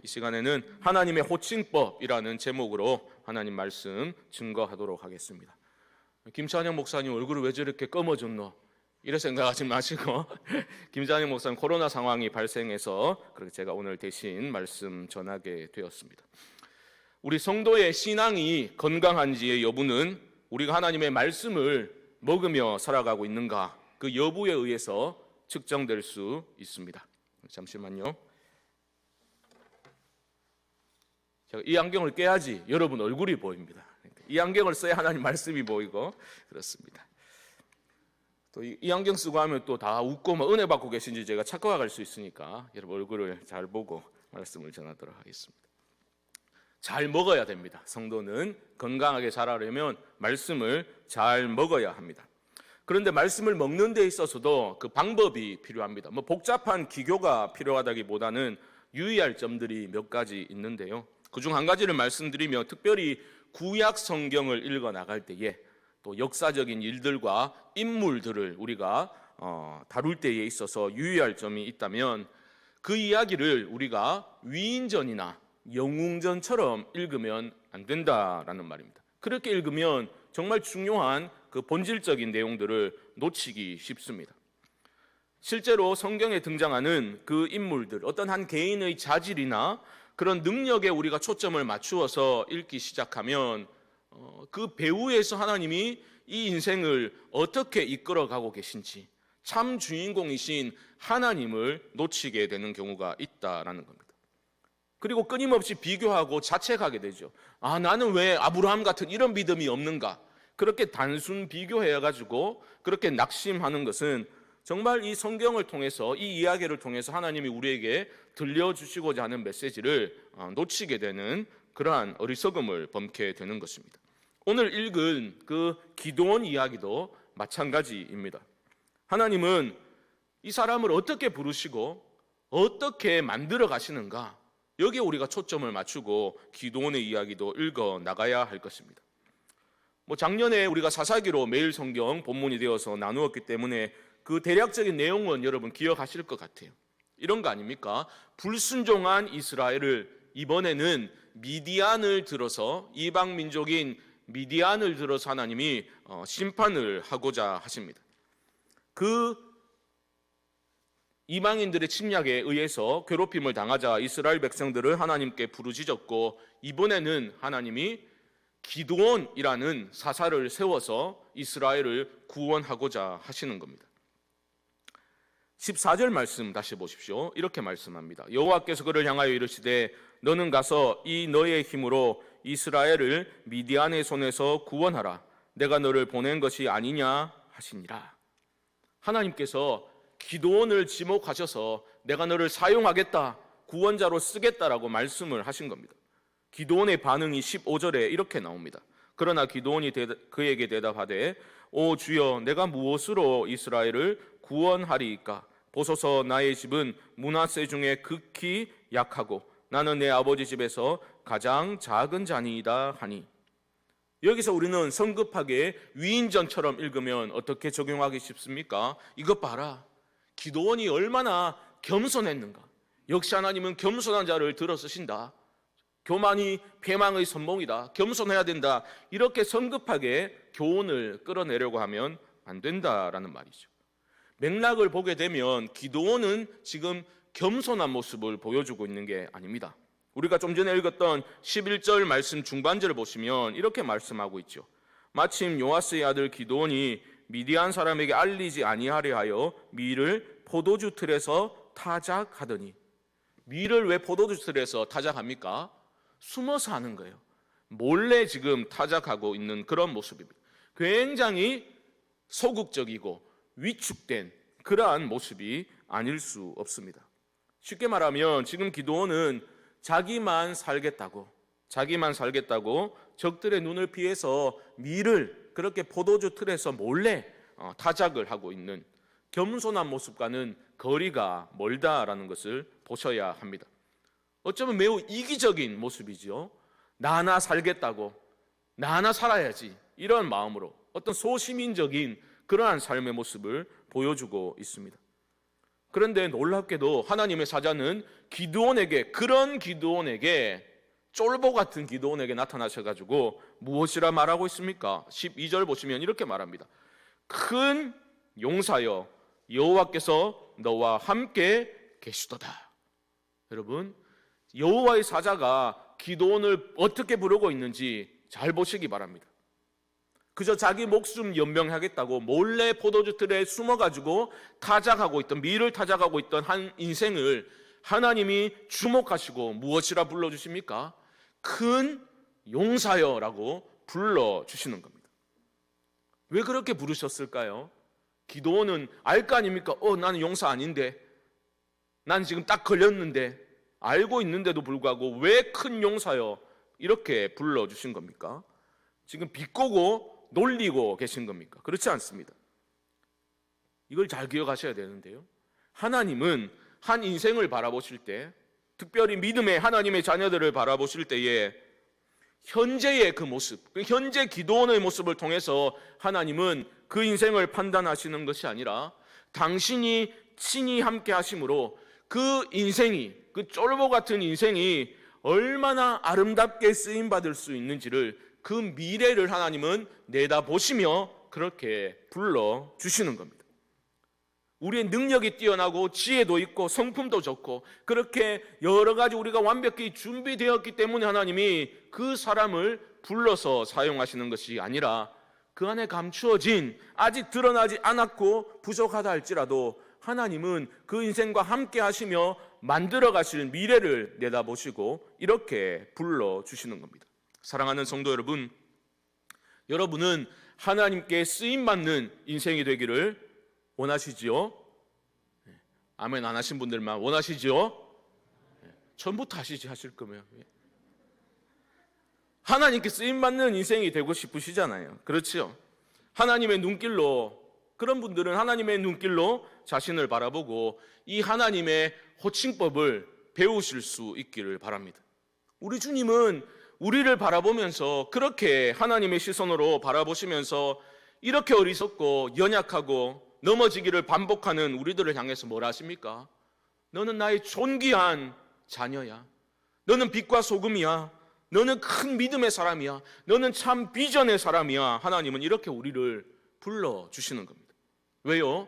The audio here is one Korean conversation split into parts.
이 시간에는 하나님의 호칭법이라는 제목으로 하나님 말씀 증거하도록 하겠습니다. 김찬영 목사님 얼굴을 왜 저렇게 검어졌노? 이런 생각하지 마시고 김찬영 목사님 코로나 상황이 발생해서 그렇게 제가 오늘 대신 말씀 전하게 되었습니다. 우리 성도의 신앙이 건강한지의 여부는 우리가 하나님의 말씀을 먹으며 살아가고 있는가 그 여부에 의해서 측정될 수 있습니다. 잠시만요. 제가 이 안경을 깨야지 여러분 얼굴이 보입니다. 이 안경을 써야 하나님 말씀이 보이고 그렇습니다. 또 이 안경 쓰고 하면 또 다 웃고 뭐 은혜 받고 계신지 제가 착각할 수 있으니까 여러분 얼굴을 잘 보고 말씀을 전하도록 하겠습니다. 잘 먹어야 됩니다. 성도는 건강하게 자라려면 말씀을 잘 먹어야 합니다. 그런데 말씀을 먹는 데 있어서도 그 방법이 필요합니다. 뭐 복잡한 기교가 필요하다기보다는 유의할 점들이 몇 가지 있는데요. 그중 한 가지를 말씀드리며 특별히 구약 성경을 읽어 나갈 때에 또 역사적인 일들과 인물들을 우리가 다룰 때에 있어서 유의할 점이 있다면 그 이야기를 우리가 위인전이나 영웅전처럼 읽으면 안 된다라는 말입니다. 그렇게 읽으면 정말 중요한 그 본질적인 내용들을 놓치기 쉽습니다. 실제로 성경에 등장하는 그 인물들, 어떤 한 개인의 자질이나 그런 능력에 우리가 초점을 맞추어서 읽기 시작하면 그 배후에서 하나님이 이 인생을 어떻게 이끌어가고 계신지 참 주인공이신 하나님을 놓치게 되는 경우가 있다라는 겁니다. 그리고 끊임없이 비교하고 자책하게 되죠. 나는 왜 아브라함 같은 이런 믿음이 없는가? 그렇게 단순 비교해가지고 그렇게 낙심하는 것은 정말 이 성경을 통해서 이 이야기를 통해서 하나님이 우리에게 들려주시고자 하는 메시지를 놓치게 되는 그러한 어리석음을 범케 되는 것입니다. 오늘 읽은 그 기드온 이야기도 마찬가지입니다. 하나님은 이 사람을 어떻게 부르시고 어떻게 만들어 가시는가 여기에 우리가 초점을 맞추고 기드온의 이야기도 읽어 나가야 할 것입니다. 작년에 우리가 사사기로 매일 성경 본문이 되어서 나누었기 때문에 그 대략적인 내용은 여러분 기억하실 것 같아요. 이런 거 아닙니까? 불순종한 이스라엘을 이번에는 미디안을 들어서 이방 민족인 미디안을 들어서 하나님이 심판을 하고자 하십니다. 그 이방인들의 침략에 의해서 괴롭힘을 당하자 이스라엘 백성들을 하나님께 부르짖었고 이번에는 하나님이 기드온이라는 사사를 세워서 이스라엘을 구원하고자 하시는 겁니다. 14절 말씀 다시 보십시오. 이렇게 말씀합니다. 여호와께서 그를 향하여 이르시되 너는 가서 이 너의 힘으로 이스라엘을 미디안의 손에서 구원하라. 내가 너를 보낸 것이 아니냐 하시니라. 하나님께서 기드온을 지목하셔서 내가 너를 사용하겠다, 구원자로 쓰겠다라고 말씀을 하신 겁니다. 기드온의 반응이 15절에 이렇게 나옵니다. 그러나 기드온이 그에게 대답하되 오 주여 내가 무엇으로 이스라엘을 구원하리이까? 보소서 나의 집은 므낫세 중에 극히 약하고 나는 내 아버지 집에서 가장 작은 자니이다 하니. 여기서 우리는 성급하게 위인전처럼 읽으면 어떻게 적용하기 쉽습니까? 이것 봐라. 기드온이 얼마나 겸손했는가. 역시 하나님은 겸손한 자를 들어 쓰신다. 교만이 패망의 선봉이다. 겸손해야 된다. 이렇게 성급하게 교훈을 끌어내려고 하면 안 된다라는 말이죠. 맥락을 보게 되면 기드온은 지금 겸손한 모습을 보여주고 있는 게 아닙니다. 우리가 좀 전에 읽었던 11절 말씀 중반절을 보시면 이렇게 말씀하고 있죠. 마침 요아스의 아들 기드온이 미디안 사람에게 알리지 아니하려 하여 밀을 포도주 틀에서 타작하더니. 밀을 왜 포도주 틀에서 타작합니까? 숨어서 하는 거예요. 몰래 지금 타작하고 있는 그런 모습입니다. 굉장히 소극적이고 위축된 그러한 모습이 아닐 수 없습니다. 쉽게 말하면 지금 기드온은 자기만 살겠다고 적들의 눈을 피해서 밀을 그렇게 포도주 틀에서 몰래 타작을 하고 있는 겸손한 모습과는 거리가 멀다라는 것을 보셔야 합니다. 어쩌면 매우 이기적인 모습이죠. 나 하나 살겠다고, 나 하나 살아야지 이런 마음으로 어떤 소시민적인 그러한 삶의 모습을 보여주고 있습니다. 그런데 놀랍게도 하나님의 사자는 그런 기드온에게 쫄보 같은 기드온에게 나타나셔가지고 무엇이라 말하고 있습니까? 12절 보시면 이렇게 말합니다. 큰 용사여 여호와께서 너와 함께 계시도다. 여러분, 여호와의 사자가 기드온을 어떻게 부르고 있는지 잘 보시기 바랍니다. 그저 자기 목숨 연명하겠다고 몰래 포도주 틀에 숨어가지고 밀을 타작하고 있던 한 인생을 하나님이 주목하시고 무엇이라 불러주십니까? 큰 용사여라고 불러주시는 겁니다. 왜 그렇게 부르셨을까요? 기드온은 알 거 아닙니까? 나는 용사 아닌데, 난 지금 딱 걸렸는데, 알고 있는데도 불구하고 왜 큰 용사여 이렇게 불러주신 겁니까? 지금 비꼬고 놀리고 계신 겁니까? 그렇지 않습니다. 이걸 잘 기억하셔야 되는데요, 하나님은 한 인생을 바라보실 때, 특별히 믿음의 하나님의 자녀들을 바라보실 때에 현재의 그 모습, 현재 기드온의 모습을 통해서 하나님은 그 인생을 판단하시는 것이 아니라 당신이 친히 함께 하심으로 그 인생이, 그 쫄보 같은 인생이 얼마나 아름답게 쓰임받을 수 있는지를, 그 미래를 하나님은 내다보시며 그렇게 불러주시는 겁니다. 우리의 능력이 뛰어나고 지혜도 있고 성품도 좋고 그렇게 여러 가지 우리가 완벽히 준비되었기 때문에 하나님이 그 사람을 불러서 사용하시는 것이 아니라 그 안에 감추어진, 아직 드러나지 않았고 부족하다 할지라도 하나님은 그 인생과 함께 하시며 만들어 가실 미래를 내다보시고 이렇게 불러주시는 겁니다. 사랑하는 성도 여러분, 여러분은 하나님께 쓰임받는 인생이 되기를 원하시지요? 아멘 안 하신 분들만 원하시지요? 처음부터 하실 거면 하나님께 쓰임받는 인생이 되고 싶으시잖아요. 그렇죠? 하나님의 눈길로, 그런 분들은 하나님의 눈길로 자신을 바라보고 이 하나님의 호칭법을 배우실 수 있기를 바랍니다. 우리 주님은 우리를 바라보면서, 그렇게 하나님의 시선으로 바라보시면서 이렇게 어리석고 연약하고 넘어지기를 반복하는 우리들을 향해서 뭐라 하십니까? 너는 나의 존귀한 자녀야. 너는 빛과 소금이야. 너는 큰 믿음의 사람이야. 너는 참 비전의 사람이야. 하나님은 이렇게 우리를 불러주시는 겁니다. 왜요?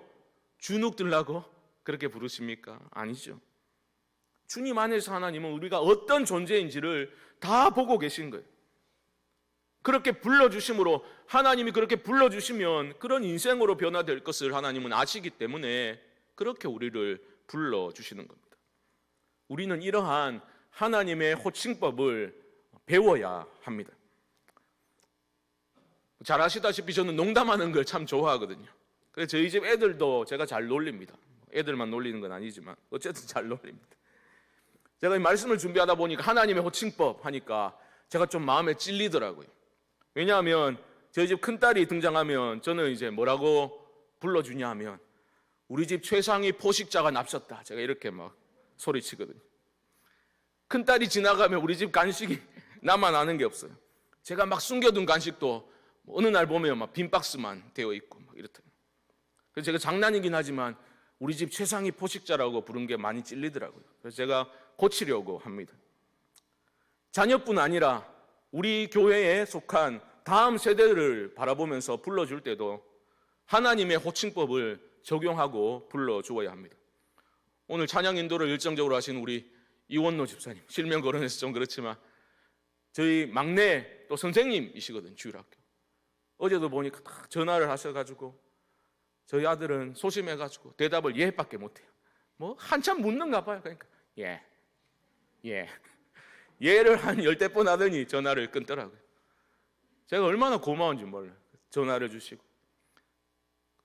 주눅 들라고 그렇게 부르십니까? 아니죠. 주님 안에서 하나님은 우리가 어떤 존재인지를 다 보고 계신 거예요. 그렇게 불러주심으로, 하나님이 그렇게 불러주시면 그런 인생으로 변화될 것을 하나님은 아시기 때문에 그렇게 우리를 불러주시는 겁니다. 우리는 이러한 하나님의 호칭법을 배워야 합니다. 잘 아시다시피 저는 농담하는 걸 참 좋아하거든요. 그래서 저희 집 애들도 제가 잘 놀립니다. 애들만 놀리는 건 아니지만 어쨌든 잘 놀립니다. 제가 이 말씀을 준비하다 보니까 하나님의 호칭법 하니까 제가 좀 마음에 찔리더라고요. 왜냐하면 저희 집 큰딸이 등장하면 저는 이제 뭐라고 불러주냐 하면 우리 집 최상위 포식자가 납셨다, 제가 이렇게 막 소리치거든요. 큰딸이 지나가면 우리 집 간식이 남아나는 게 없어요. 제가 막 숨겨둔 간식도 어느 날 보면 막 빈 박스만 되어 있고 막 이렇더라고요. 그래서 제가 장난이긴 하지만 우리 집 최상위 포식자라고 부른 게 많이 찔리더라고요. 그래서 제가 고치려고 합니다. 자녀뿐 아니라 우리 교회에 속한 다음 세대를 바라보면서 불러줄 때도 하나님의 호칭법을 적용하고 불러주어야 합니다. 오늘 찬양 인도를 열정적으로 하신 우리 이원노 집사님, 실명 거론해서 좀 그렇지만 저희 막내 또 선생님이시거든요. 주일학교. 어제도 보니까 딱 전화를 하셔가지고 저희 아들은 소심해가지고 대답을 예밖에 못해요. 뭐 한참 묻는가 봐요. 그러니까 예. 예를 한 10번 하더니 전화를 끊더라고요. 제가 얼마나 고마운지 몰라요. 전화를 주시고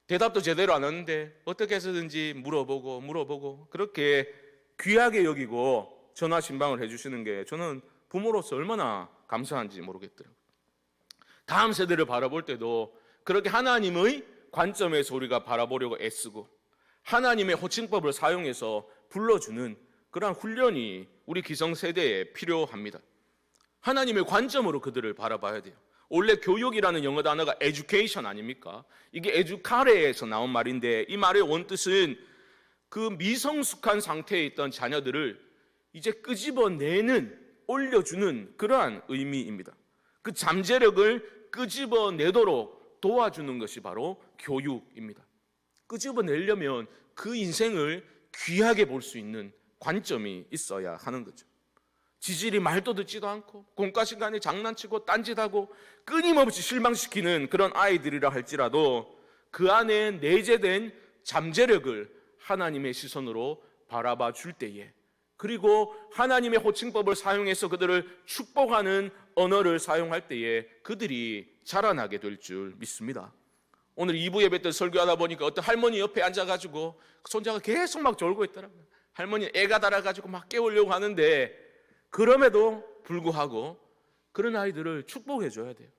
대답도 제대로 안 하는데 어떻게 해서든지 물어보고 그렇게 귀하게 여기고 전화 신방을 해주시는 게 저는 부모로서 얼마나 감사한지 모르겠더라고요. 다음 세대를 바라볼 때도 그렇게 하나님의 관점에서 우리가 바라보려고 애쓰고 하나님의 호칭법을 사용해서 불러주는 그러한 훈련이 우리 기성세대에 필요합니다. 하나님의 관점으로 그들을 바라봐야 돼요. 원래 교육이라는 영어 단어가 education 아닙니까? 이게 에듀카레에서 나온 말인데 이 말의 원뜻은 그 미성숙한 상태에 있던 자녀들을 이제 끄집어내는, 올려주는 그러한 의미입니다. 그 잠재력을 끄집어내도록 도와주는 것이 바로 교육입니다. 끄집어내려면 그 인생을 귀하게 볼 수 있는 관점이 있어야 하는 거죠. 지질이 말도 듣지도 않고 공과 시간에 장난치고 딴짓하고 끊임없이 실망시키는 그런 아이들이라 할지라도 그 안에 내재된 잠재력을 하나님의 시선으로 바라봐 줄 때에, 그리고 하나님의 호칭법을 사용해서 그들을 축복하는 언어를 사용할 때에 그들이 자라나게 될 줄 믿습니다. 오늘 2부 예배 때 설교하다 보니까 어떤 할머니 옆에 앉아가지고 손자가 계속 막 졸고 있더라고요. 할머니 애가 달아가지고 막 깨우려고 하는데, 그럼에도 불구하고 그런 아이들을 축복해 줘야 돼요.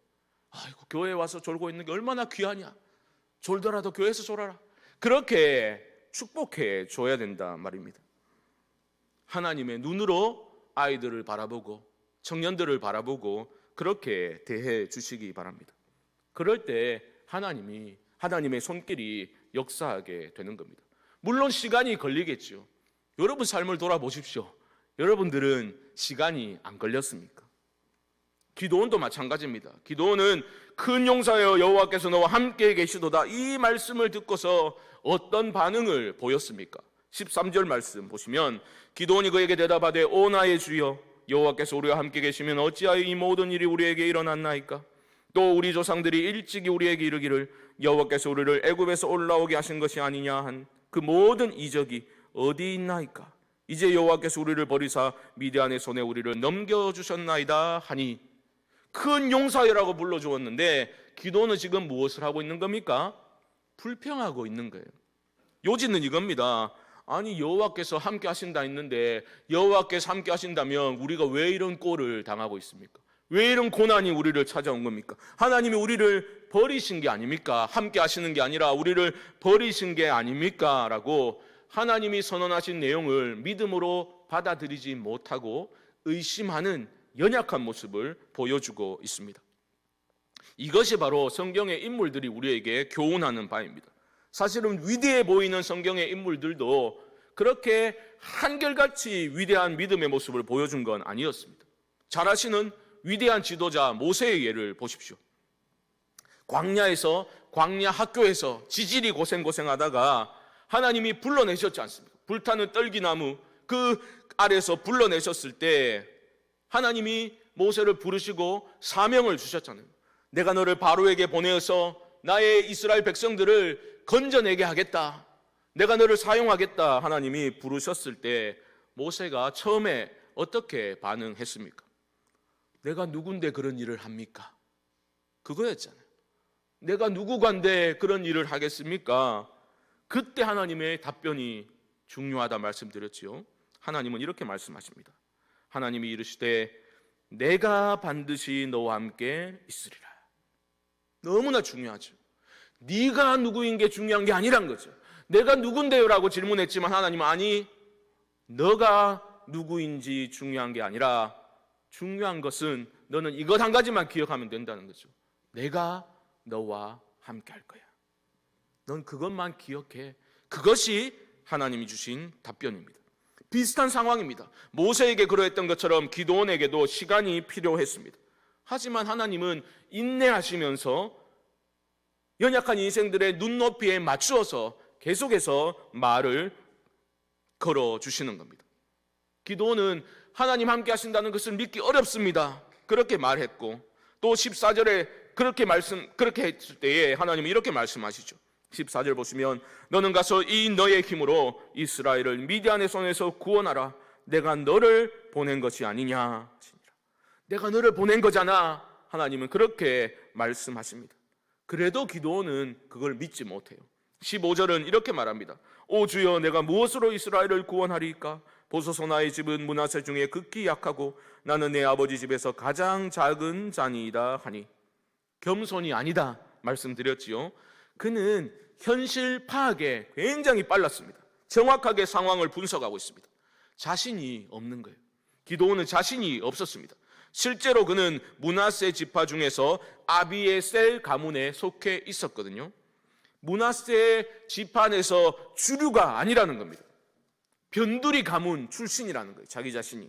아이고, 교회에 와서 졸고 있는 게 얼마나 귀하냐, 졸더라도 교회에서 졸아라, 그렇게 축복해 줘야 된다 말입니다. 하나님의 눈으로 아이들을 바라보고 청년들을 바라보고 그렇게 대해 주시기 바랍니다. 그럴 때 하나님의 손길이 역사하게 되는 겁니다. 물론 시간이 걸리겠죠. 여러분 삶을 돌아보십시오. 여러분들은 시간이 안 걸렸습니까? 기도원도 마찬가지입니다. 기도원은 큰 용사여 여호와께서 너와 함께 계시도다, 이 말씀을 듣고서 어떤 반응을 보였습니까? 13절 말씀 보시면 기도원이 그에게 대답하되 오 나의 주여 여호와께서 우리와 함께 계시면 어찌하여 이 모든 일이 우리에게 일어났나이까? 또 우리 조상들이 일찍이 우리에게 이르기를 여호와께서 우리를 애굽에서 올라오게 하신 것이 아니냐 한 그 모든 이적이 어디 있나이까? 이제 여호와께서 우리를 버리사 미디안의 손에 우리를 넘겨주셨나이다 하니, 큰 용사여라고 불러주었는데 기도는 지금 무엇을 하고 있는 겁니까? 불평하고 있는 거예요. 요지는 이겁니다. 아니, 여호와께서 함께 하신다 했는데 여호와께서 함께 하신다면 우리가 왜 이런 꼴을 당하고 있습니까? 왜 이런 고난이 우리를 찾아온 겁니까? 하나님이 우리를 버리신 게 아닙니까? 함께 하시는 게 아니라 우리를 버리신 게 아닙니까? 라고 하나님이 선언하신 내용을 믿음으로 받아들이지 못하고 의심하는 연약한 모습을 보여주고 있습니다. 이것이 바로 성경의 인물들이 우리에게 교훈하는 바입니다. 사실은 위대해 보이는 성경의 인물들도 그렇게 한결같이 위대한 믿음의 모습을 보여준 건 아니었습니다. 잘 아시는 위대한 지도자 모세의 예를 보십시오. 광야 학교에서 지질이 고생하다가 하나님이 불러내셨지 않습니까? 불타는 떨기나무 그 아래서 불러내셨을 때 하나님이 모세를 부르시고 사명을 주셨잖아요. 내가 너를 바로에게 보내어서 나의 이스라엘 백성들을 건져내게 하겠다, 내가 너를 사용하겠다 하나님이 부르셨을 때 모세가 처음에 어떻게 반응했습니까? 내가 누군데 그런 일을 합니까? 그거였잖아요. 내가 누구간데 그런 일을 하겠습니까? 그때 하나님의 답변이 중요하다 말씀드렸지요. 하나님은 이렇게 말씀하십니다. 하나님이 이르시되 내가 반드시 너와 함께 있으리라. 너무나 중요하죠. 네가 누구인 게 중요한 게 아니란 거죠. 내가 누군데요? 라고 질문했지만 하나님은 아니, 너가 누구인지 중요한 게 아니라 중요한 것은 너는 이것 한 가지만 기억하면 된다는 거죠. 내가 너와 함께 할 거야. 넌 그것만 기억해. 그것이 하나님이 주신 답변입니다. 비슷한 상황입니다. 모세에게 그러했던 것처럼 기드온에게도 시간이 필요했습니다. 하지만 하나님은 인내하시면서 연약한 인생들의 눈높이에 맞추어서 계속해서 말을 걸어주시는 겁니다. 기드온은 하나님 함께 하신다는 것을 믿기 어렵습니다, 그렇게 말했고, 또 14절에 그렇게 했을 때에 하나님은 이렇게 말씀하시죠. 14절 보시면 너는 가서 이 너의 힘으로 이스라엘을 미디안의 손에서 구원하라. 내가 너를 보낸 것이 아니냐. 내가 너를 보낸 거잖아. 하나님은 그렇게 말씀하십니다. 그래도 기드온은 그걸 믿지 못해요. 15절은 이렇게 말합니다. 오 주여, 내가 무엇으로 이스라엘을 구원하리이까? 보소서 나의 집은 므낫세 중에 극히 약하고 나는 내 아버지 집에서 가장 작은 자니이다 하니. 겸손이 아니다 말씀드렸지요. 그는 현실 파악에 굉장히 빨랐습니다. 정확하게 상황을 분석하고 있습니다. 자신이 없는 거예요. 기드온은 자신이 없었습니다. 실제로 그는 므낫세 지파 중에서 아비에셀 가문에 속해 있었거든요. 므낫세 지판에서 주류가 아니라는 겁니다. 변두리 가문 출신이라는 거예요. 자기 자신이.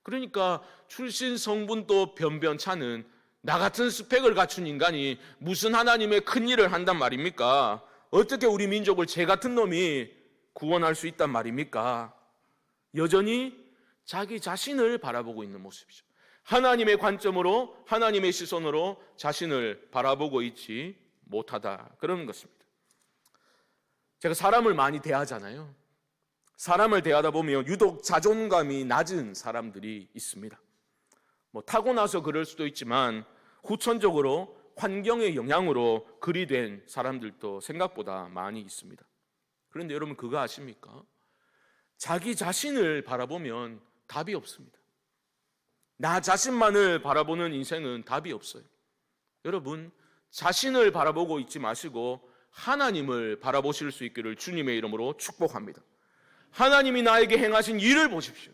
그러니까 출신 성분도 변변찮은 나 같은 스펙을 갖춘 인간이 무슨 하나님의 큰 일을 한단 말입니까? 어떻게 우리 민족을 제 같은 놈이 구원할 수 있단 말입니까? 여전히 자기 자신을 바라보고 있는 모습이죠. 하나님의 관점으로, 하나님의 시선으로 자신을 바라보고 있지 못하다, 그런 것입니다. 제가 사람을 많이 대하잖아요. 사람을 대하다 보면 유독 자존감이 낮은 사람들이 있습니다. 타고나서 그럴 수도 있지만 후천적으로 환경의 영향으로 그리 된 사람들도 생각보다 많이 있습니다. 그런데 여러분 그거 아십니까? 자기 자신을 바라보면 답이 없습니다. 나 자신만을 바라보는 인생은 답이 없어요. 여러분, 자신을 바라보고 있지 마시고 하나님을 바라보실 수 있기를 주님의 이름으로 축복합니다. 하나님이 나에게 행하신 일을 보십시오.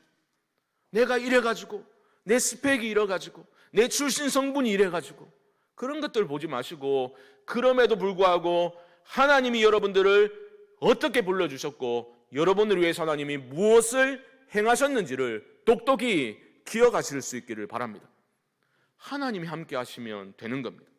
내가 이래가지고, 내 스펙이 이래가지고, 내 출신 성분이 이래가지고, 그런 것들 보지 마시고, 그럼에도 불구하고 하나님이 여러분들을 어떻게 불러주셨고 여러분을 위해서 하나님이 무엇을 행하셨는지를 똑똑히 기억하실 수 있기를 바랍니다. 하나님이 함께 하시면 되는 겁니다.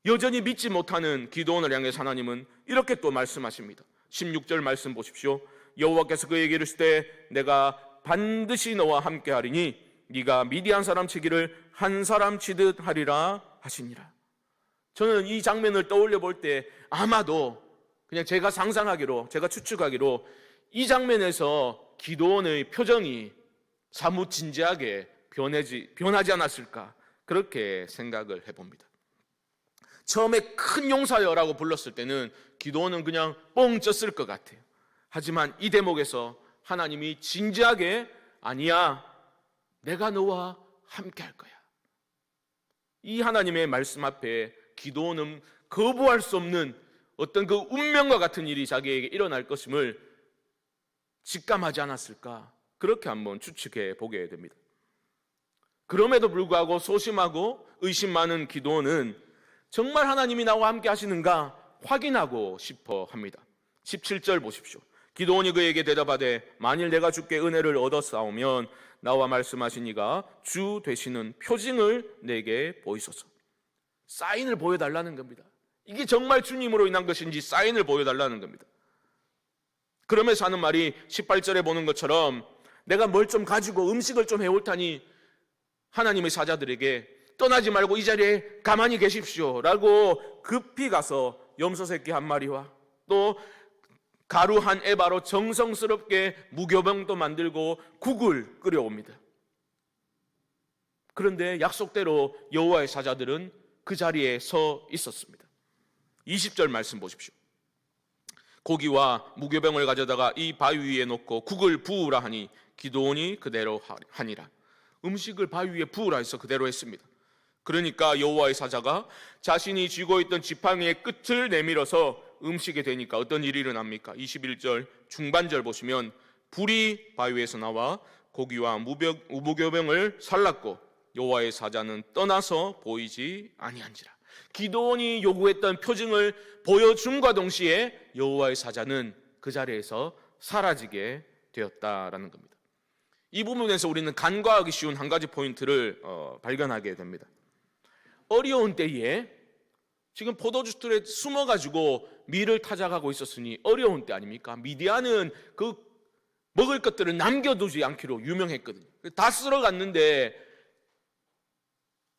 여전히 믿지 못하는 기드온을 향해 하나님은 이렇게 또 말씀하십니다. 16절 말씀 보십시오. 여호와께서 그에게 이르시되 내가 반드시 너와 함께 하리니 네가 미디안 사람 치기를 한 사람 치듯 하리라 하시니라. 저는 이 장면을 떠올려 볼 때 아마도 그냥 제가 상상하기로, 제가 추측하기로 이 장면에서 기드온의 표정이 사뭇 진지하게 변하지 않았을까, 그렇게 생각을 해봅니다. 처음에 큰 용사여라고 불렀을 때는 기드온은 그냥 뻥 쪘을 것 같아요. 하지만 이 대목에서 하나님이 진지하게 아니야, 내가 너와 함께 할 거야. 이 하나님의 말씀 앞에 기드온은 거부할 수 없는 어떤 그 운명과 같은 일이 자기에게 일어날 것임을 직감하지 않았을까, 그렇게 한번 추측해 보게 됩니다. 그럼에도 불구하고 소심하고 의심 많은 기드온은 정말 하나님이 나와 함께 하시는가 확인하고 싶어 합니다. 17절 보십시오. 기드온이 그에게 대답하되 만일 내가 주께 은혜를 얻었사오면 나와 말씀하신 이가 주 되시는 표징을 내게 보이소서. 사인을 보여달라는 겁니다. 이게 정말 주님으로 인한 것인지 사인을 보여달라는 겁니다. 그러면서 하는 말이 18절에 보는 것처럼 내가 뭘 좀 가지고 음식을 좀 해올 테니 하나님의 사자들에게 떠나지 말고 이 자리에 가만히 계십시오 라고 급히 가서 염소 새끼 한 마리와 또 가루 한 에바로 정성스럽게 무교병도 만들고 국을 끓여옵니다. 그런데 약속대로 여호와의 사자들은 그 자리에 서 있었습니다. 20절 말씀 보십시오. 고기와 무교병을 가져다가 이 바위 위에 놓고 국을 부으라 하니 기드온이 그대로 하니라. 음식을 바위 위에 부으라 해서 그대로 했습니다. 그러니까 여호와의 사자가 자신이 쥐고 있던 지팡이의 끝을 내밀어서 음식이 되니까 어떤 일이 일어납니까? 21절 중반절 보시면 불이 바위 위에서 나와 고기와 무교병을 살랐고 여호와의 사자는 떠나서 보이지 아니한지라. 기드온이 요구했던 표징을 보여줌과 동시에 여호와의 사자는 그 자리에서 사라지게 되었다라는 겁니다. 이 부분에서 우리는 간과하기 쉬운 한 가지 포인트를 발견하게 됩니다. 어려운 때에 지금 포도주틀에 숨어가지고 밀을 타작하고 있었으니 어려운 때 아닙니까? 미디안은 그 먹을 것들을 남겨두지 않기로 유명했거든요. 다 쓸어갔는데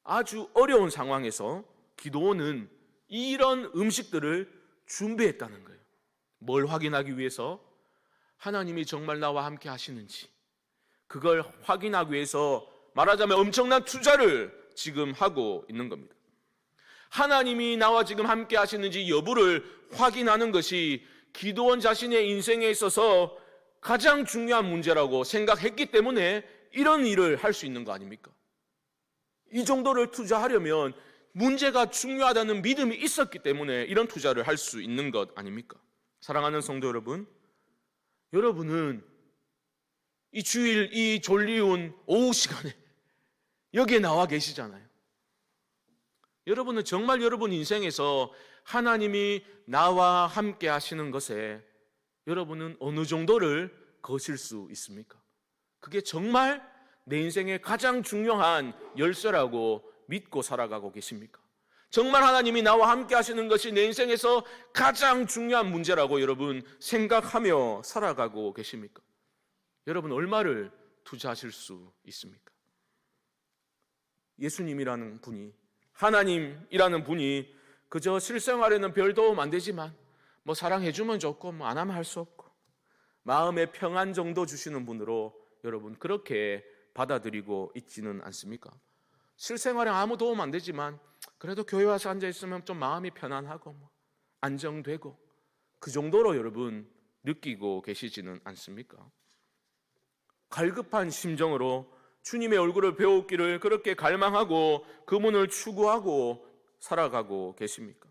아주 어려운 상황에서 기드온은 이런 음식들을 준비했다는 거예요. 뭘 확인하기 위해서? 하나님이 정말 나와 함께 하시는지, 그걸 확인하기 위해서 말하자면 엄청난 투자를 지금 하고 있는 겁니다. 하나님이 나와 지금 함께 하시는지 여부를 확인하는 것이 기드온 자신의 인생에 있어서 가장 중요한 문제라고 생각했기 때문에 이런 일을 할 수 있는 거 아닙니까? 이 정도를 투자하려면 문제가 중요하다는 믿음이 있었기 때문에 이런 투자를 할 수 있는 것 아닙니까? 사랑하는 성도 여러분, 여러분은 이 주일 이 졸리운 오후 시간에 여기에 나와 계시잖아요. 여러분은 정말 여러분 인생에서 하나님이 나와 함께 하시는 것에 여러분은 어느 정도를 거실 수 있습니까? 그게 정말 내 인생의 가장 중요한 열쇠라고 믿고 살아가고 계십니까? 정말 하나님이 나와 함께 하시는 것이 내 인생에서 가장 중요한 문제라고 여러분 생각하며 살아가고 계십니까? 여러분 얼마를 투자하실 수 있습니까? 예수님이라는 분이, 하나님이라는 분이 그저 실생활에는 별 도움 안 되지만 뭐 사랑해주면 좋고 뭐 안 하면 할 수 없고 마음의 평안 정도 주시는 분으로 여러분 그렇게 받아들이고 있지는 않습니까? 실생활에 아무 도움 안 되지만 그래도 교회 와서 앉아있으면 좀 마음이 편안하고 뭐 안정되고 그 정도로 여러분 느끼고 계시지는 않습니까? 갈급한 심정으로 주님의 얼굴을 배우기를 그렇게 갈망하고 그 문을 추구하고 살아가고 계십니까?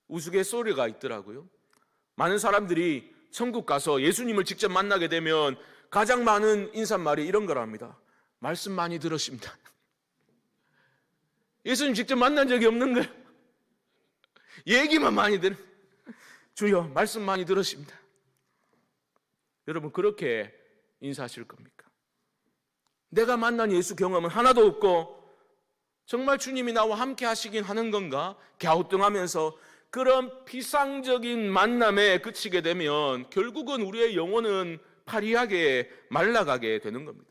우스갯소리가 있더라고요. 많은 사람들이 천국 가서 예수님을 직접 만나게 되면 가장 많은 인사말이 이런 거랍니다. 말씀 많이 들으십니다. 예수님 직접 만난 적이 없는 거예요. 얘기만 많이 들은. 주여 말씀 많이 들으십니다. 여러분 그렇게 인사하실 겁니까? 내가 만난 예수 경험은 하나도 없고 정말 주님이 나와 함께 하시긴 하는 건가? 갸우뚱하면서 그런 피상적인 만남에 그치게 되면 결국은 우리의 영혼은 파리하게 말라가게 되는 겁니다.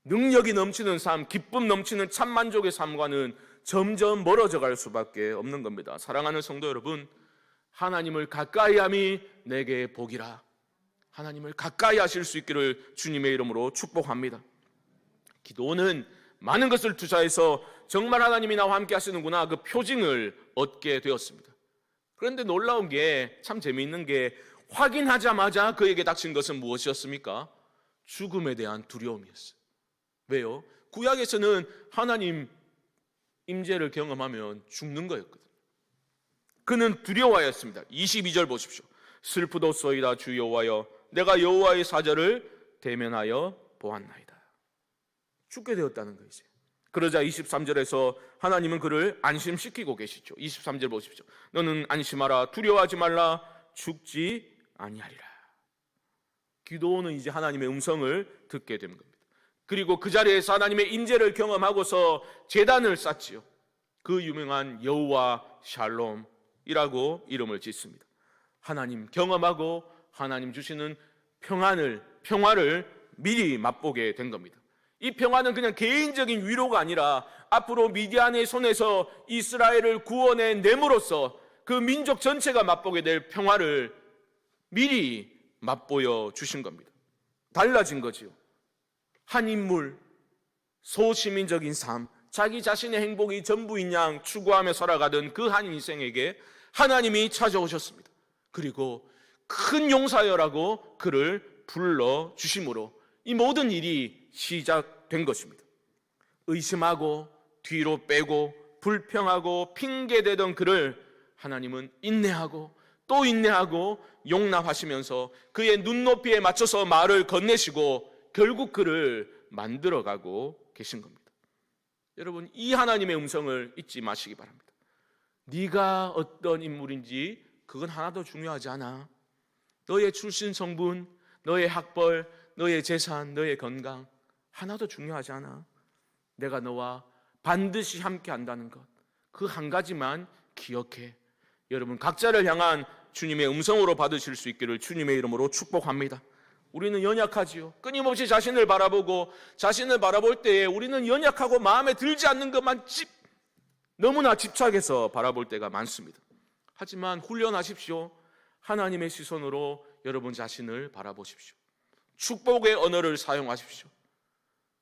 능력이 넘치는 삶, 기쁨 넘치는 참만족의 삶과는 점점 멀어져 갈 수밖에 없는 겁니다. 사랑하는 성도 여러분, 하나님을 가까이함이 내게 복이라. 하나님을 가까이 하실 수 있기를 주님의 이름으로 축복합니다. 기도는 많은 것을 투자해서 정말 하나님이 나와 함께 하시는구나 그 표징을 얻게 되었습니다. 그런데 놀라운 게 참 재미있는 게 확인하자마자 그에게 닥친 것은 무엇이었습니까? 죽음에 대한 두려움이었어요. 왜요? 구약에서는 하나님 임재를 경험하면 죽는 거였거든요. 그는 두려워하였습니다. 22절 보십시오. 슬프도소이다 주 여호와여 내가 여호와의 사절을 대면하여 보았나이다. 죽게 되었다는 거이죠. 그러자 23절에서 하나님은 그를 안심시키고 계시죠. 23절 보십시오. 너는 안심하라 두려워하지 말라 죽지 아니하리라. 기도는 이제 하나님의 음성을 듣게 된 겁니다. 그리고 그 자리에서 하나님의 인재를 경험하고서 제단을 쌓지요. 그 유명한 여호와 샬롬이라고 이름을 짓습니다. 하나님 경험하고 하나님 주시는 평화를 미리 맛보게 된 겁니다. 이 평화는 그냥 개인적인 위로가 아니라 앞으로 미디안의 손에서 이스라엘을 구원해 내므로써 그 민족 전체가 맛보게 될 평화를 미리 맛보여 주신 겁니다. 달라진 거지요. 한 인물, 소시민적인 삶, 자기 자신의 행복이 전부인 양 추구하며 살아가던 그 한 인생에게 하나님이 찾아오셨습니다. 그리고 큰 용사여라고 그를 불러주심으로 이 모든 일이 시작된 것입니다. 의심하고 뒤로 빼고 불평하고 핑계대던 그를 하나님은 인내하고 또 인내하고 용납하시면서 그의 눈높이에 맞춰서 말을 건네시고 결국 그를 만들어가고 계신 겁니다. 여러분 이 하나님의 음성을 잊지 마시기 바랍니다. 네가 어떤 인물인지 그건 하나도 중요하지 않아. 너의 출신 성분, 너의 학벌, 너의 재산, 너의 건강 하나도 중요하지 않아. 내가 너와 반드시 함께 한다는 것, 그 한 가지만 기억해. 여러분 각자를 향한 주님의 음성으로 받으실 수 있기를 주님의 이름으로 축복합니다. 우리는 연약하지요. 끊임없이 자신을 바라보고 자신을 바라볼 때에 우리는 연약하고 마음에 들지 않는 것만 너무나 집착해서 바라볼 때가 많습니다. 하지만 훈련하십시오. 하나님의 시선으로 여러분 자신을 바라보십시오. 축복의 언어를 사용하십시오.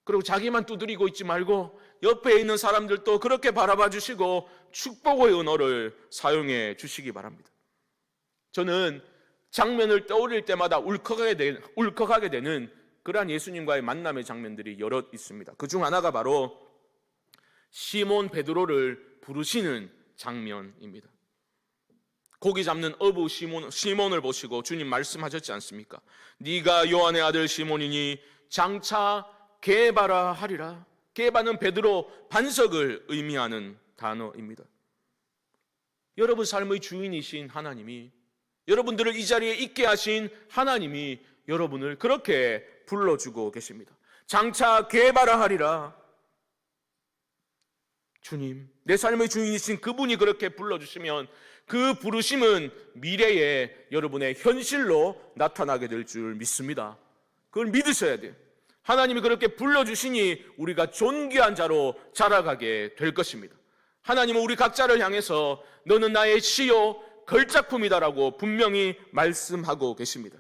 그리고 자기만 두드리고 있지 말고 옆에 있는 사람들도 그렇게 바라봐 주시고 축복의 언어를 사용해 주시기 바랍니다. 저는 장면을 떠올릴 때마다 울컥하게 되는 그러한 예수님과의 만남의 장면들이 여럿 있습니다. 그중 하나가 바로 시몬 베드로를 부르시는 장면입니다. 고기 잡는 어부 시몬을 보시고 주님 말씀하셨지 않습니까? 네가 요한의 아들 시몬이니 장차 게바라 하리라. 게바는 베드로 반석을 의미하는 단어입니다. 여러분 삶의 주인이신 하나님이, 여러분들을 이 자리에 있게 하신 하나님이 여러분을 그렇게 불러주고 계십니다. 장차 개바라 하리라. 주님, 내 삶의 주인이신 그분이 그렇게 불러주시면 그 부르심은 미래에 여러분의 현실로 나타나게 될 줄 믿습니다. 그걸 믿으셔야 돼요. 하나님이 그렇게 불러주시니 우리가 존귀한 자로 자라가게 될 것입니다. 하나님은 우리 각자를 향해서 너는 나의 시요 걸작품이다라고 분명히 말씀하고 계십니다.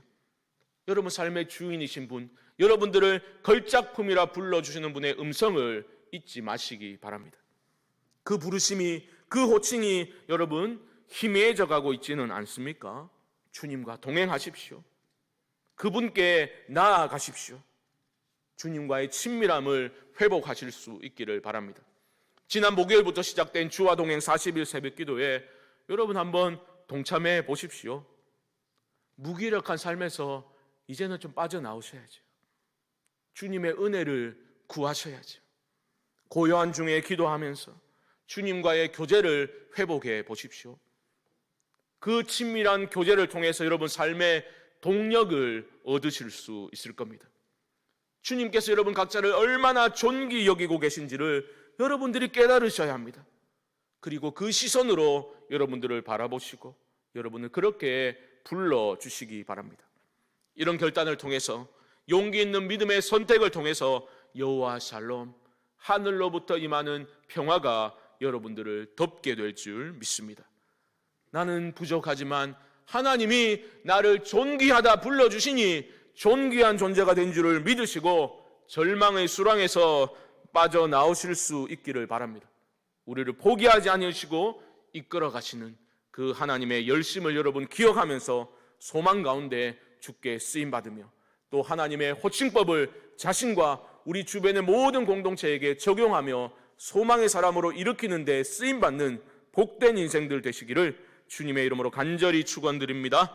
여러분 삶의 주인이신 분, 여러분들을 걸작품이라 불러주시는 분의 음성을 잊지 마시기 바랍니다. 그 부르심이, 그 호칭이 여러분 희미해져 가고 있지는 않습니까? 주님과 동행하십시오. 그분께 나아가십시오. 주님과의 친밀함을 회복하실 수 있기를 바랍니다. 지난 목요일부터 시작된 주와 동행 40일 새벽 기도에 여러분 한번 동참해 보십시오. 무기력한 삶에서 이제는 좀 빠져나오셔야죠. 주님의 은혜를 구하셔야죠. 고요한 중에 기도하면서 주님과의 교제를 회복해 보십시오. 그 친밀한 교제를 통해서 여러분 삶의 동력을 얻으실 수 있을 겁니다. 주님께서 여러분 각자를 얼마나 존귀 여기고 계신지를 여러분들이 깨달으셔야 합니다. 그리고 그 시선으로 여러분들을 바라보시고 여러분을 그렇게 불러주시기 바랍니다. 이런 결단을 통해서, 용기 있는 믿음의 선택을 통해서 여호와 샬롬, 하늘로부터 임하는 평화가 여러분들을 덮게 될 줄 믿습니다. 나는 부족하지만 하나님이 나를 존귀하다 불러주시니 존귀한 존재가 된 줄을 믿으시고 절망의 수렁에서 빠져나오실 수 있기를 바랍니다. 우리를 포기하지 않으시고 이끌어 가시는 그 하나님의 열심을 여러분 기억하면서 소망 가운데 주께 쓰임받으며 또 하나님의 호칭법을 자신과 우리 주변의 모든 공동체에게 적용하며 소망의 사람으로 일으키는 데 쓰임받는 복된 인생들 되시기를 주님의 이름으로 간절히 축원드립니다.